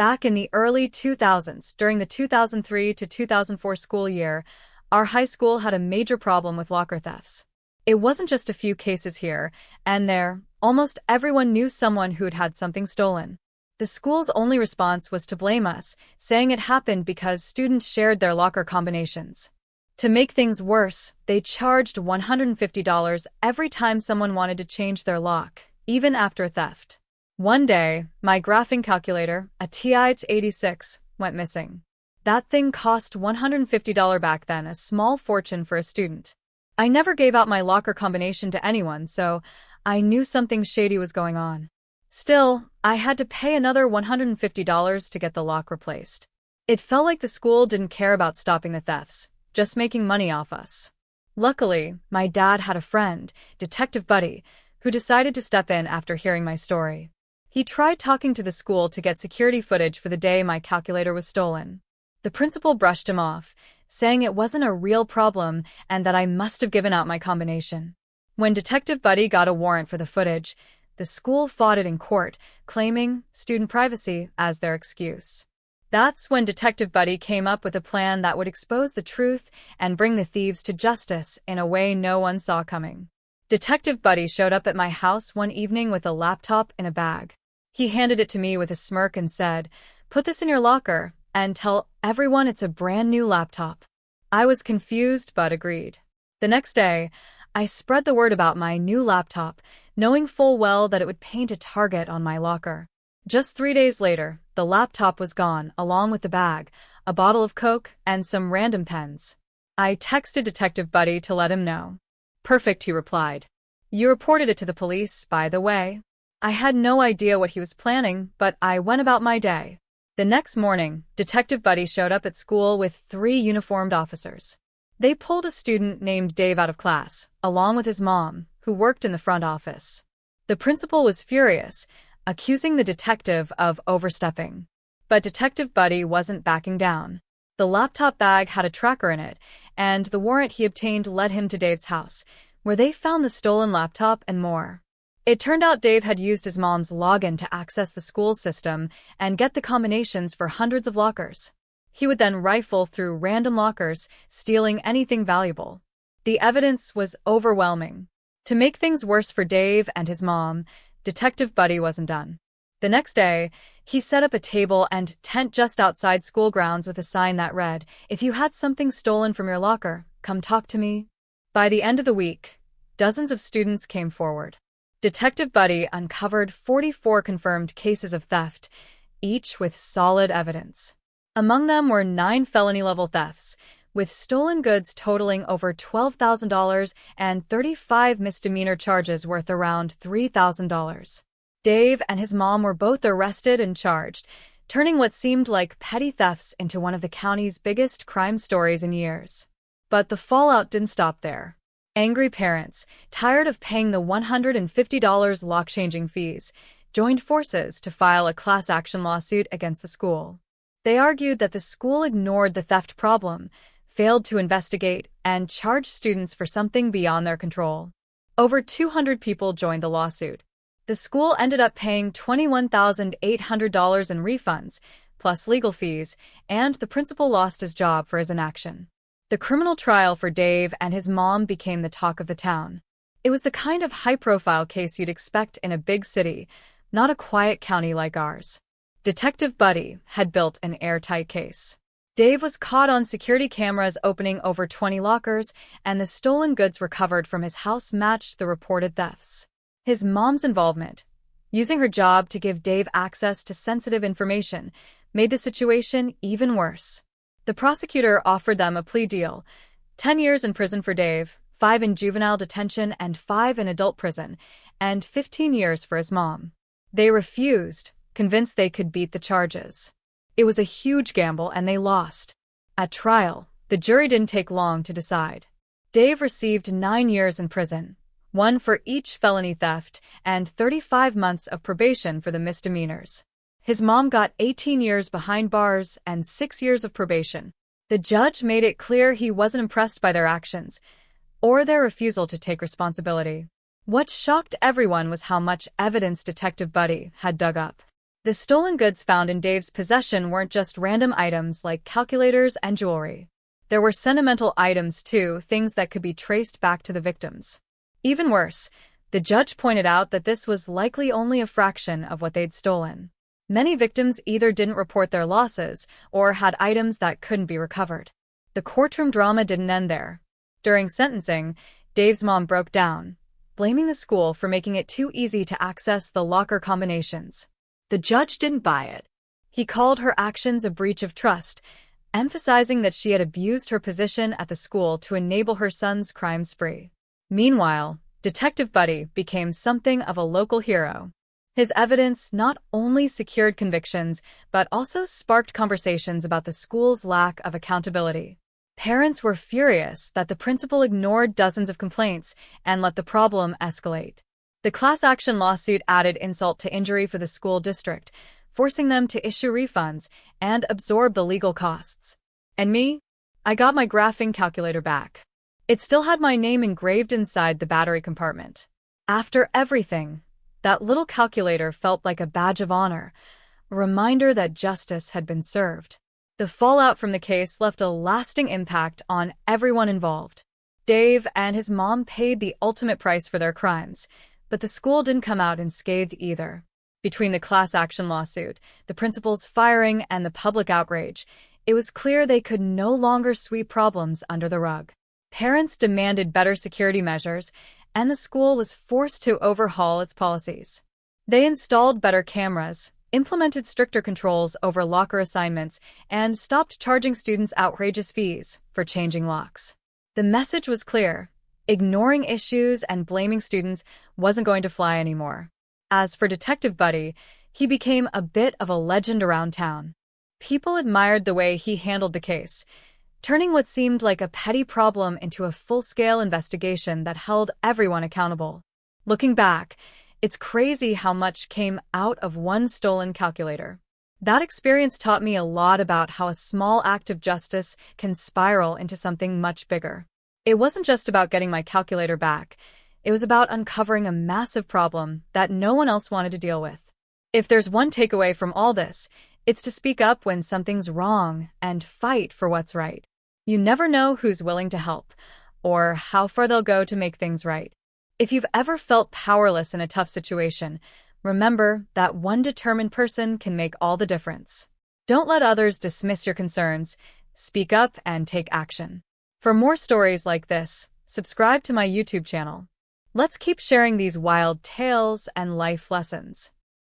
Back in the early 2000s, during the 2003 to 2004 school year, our high school had a major problem with locker thefts. It wasn't just a few cases here and there. Almost everyone knew someone who'd had something stolen. The school's only response was to blame us, saying it happened because students shared their locker combinations. To make things worse, they charged $150 every time someone wanted to change their lock, even after theft. One day, my graphing calculator, a TI-86, went missing. That thing cost $150 back then, a small fortune for a student. I never gave out my locker combination to anyone, so I knew something shady was going on. Still, I had to pay another $150 to get the lock replaced. It felt like the school didn't care about stopping the thefts, just making money off us. Luckily, my dad had a friend, Detective Buddy, who decided to step in after hearing my story. He tried talking to the school to get security footage for the day my calculator was stolen. The principal brushed him off, saying it wasn't a real problem and that I must have given out my combination. When Detective Buddy got a warrant for the footage, the school fought it in court, claiming student privacy as their excuse. That's when Detective Buddy came up with a plan that would expose the truth and bring the thieves to justice in a way no one saw coming. Detective Buddy showed up at my house one evening with a laptop in a bag. He handed it to me with a smirk and said, "Put this in your locker and tell everyone it's a brand new laptop." I was confused but agreed. The next day, I spread the word about my new laptop, knowing full well that it would paint a target on my locker. Just 3 days later, the laptop was gone, along with the bag, a bottle of Coke, and some random pens. I texted Detective Buddy to let him know. "Perfect," he replied. "You reported it to the police, by the way." I had no idea what he was planning, but I went about my day. The next morning, Detective Buddy showed up at school with 3 uniformed officers. They pulled a student named Dave out of class, along with his mom, who worked in the front office. The principal was furious, accusing the detective of overstepping. But Detective Buddy wasn't backing down. The laptop bag had a tracker in it, and the warrant he obtained led him to Dave's house, where they found the stolen laptop and more. It turned out Dave had used his mom's login to access the school system and get the combinations for hundreds of lockers. He would then rifle through random lockers, stealing anything valuable. The evidence was overwhelming. To make things worse for Dave and his mom, Detective Buddy wasn't done. The next day, he set up a table and tent just outside school grounds with a sign that read, "If you had something stolen from your locker, come talk to me." By the end of the week, dozens of students came forward. Detective Buddy uncovered 44 confirmed cases of theft, each with solid evidence. Among them were 9 felony-level thefts, with stolen goods totaling over $12,000 and 35 misdemeanor charges worth around $3,000. Dave and his mom were both arrested and charged, turning what seemed like petty thefts into one of the county's biggest crime stories in years. But the fallout didn't stop there. Angry parents, tired of paying the $150 lock-changing fees, joined forces to file a class action lawsuit against the school. They argued that the school ignored the theft problem, failed to investigate, and charged students for something beyond their control. Over 200 people joined the lawsuit. The school ended up paying $21,800 in refunds, plus legal fees, and the principal lost his job for his inaction. The criminal trial for Dave and his mom became the talk of the town. It was the kind of high-profile case you'd expect in a big city, not a quiet county like ours. Detective Buddy had built an airtight case. Dave was caught on security cameras opening over 20 lockers, and the stolen goods recovered from his house matched the reported thefts. His mom's involvement, using her job to give Dave access to sensitive information, made the situation even worse. The prosecutor offered them a plea deal: 10 years in prison for Dave, 5 in juvenile detention and 5 in adult prison, and 15 years for his mom. They refused, convinced they could beat the charges. It was a huge gamble and they lost. At trial, the jury didn't take long to decide. Dave received 9 years in prison, 1 for each felony theft, and 35 months of probation for the misdemeanors. His mom got 18 years behind bars and 6 years of probation. The judge made it clear he wasn't impressed by their actions or their refusal to take responsibility. What shocked everyone was how much evidence Detective Buddy had dug up. The stolen goods found in Dave's possession weren't just random items like calculators and jewelry. There were sentimental items too, things that could be traced back to the victims. Even worse, the judge pointed out that this was likely only a fraction of what they'd stolen. Many victims either didn't report their losses or had items that couldn't be recovered. The courtroom drama didn't end there. During sentencing, Dave's mom broke down, blaming the school for making it too easy to access the locker combinations. The judge didn't buy it. He called her actions a breach of trust, emphasizing that she had abused her position at the school to enable her son's crime spree. Meanwhile, Detective Buddy became something of a local hero. His evidence not only secured convictions, but also sparked conversations about the school's lack of accountability. Parents were furious that the principal ignored dozens of complaints and let the problem escalate. The class action lawsuit added insult to injury for the school district, forcing them to issue refunds and absorb the legal costs. And me? I got my graphing calculator back. It still had my name engraved inside the battery compartment. After everything, that little calculator felt like a badge of honor, a reminder that justice had been served. The fallout from the case left a lasting impact on everyone involved. Dave and his mom paid the ultimate price for their crimes, but the school didn't come out unscathed either. Between the class action lawsuit, the principal's firing, and the public outrage, it was clear they could no longer sweep problems under the rug. Parents demanded better security measures, and the school was forced to overhaul its policies. They installed better cameras, implemented stricter controls over locker assignments, and stopped charging students outrageous fees for changing locks. The message was clear: ignoring issues and blaming students wasn't going to fly anymore. As for Detective Buddy, he became a bit of a legend around town. People admired the way he handled the case, turning what seemed like a petty problem into a full-scale investigation that held everyone accountable. Looking back, it's crazy how much came out of one stolen calculator. That experience taught me a lot about how a small act of justice can spiral into something much bigger. It wasn't just about getting my calculator back. It was about uncovering a massive problem that no one else wanted to deal with. If there's one takeaway from all this, it's to speak up when something's wrong and fight for what's right. You never know who's willing to help, or how far they'll go to make things right. If you've ever felt powerless in a tough situation, remember that one determined person can make all the difference. Don't let others dismiss your concerns. Speak up and take action. For more stories like this, subscribe to my YouTube channel. Let's keep sharing these wild tales and life lessons.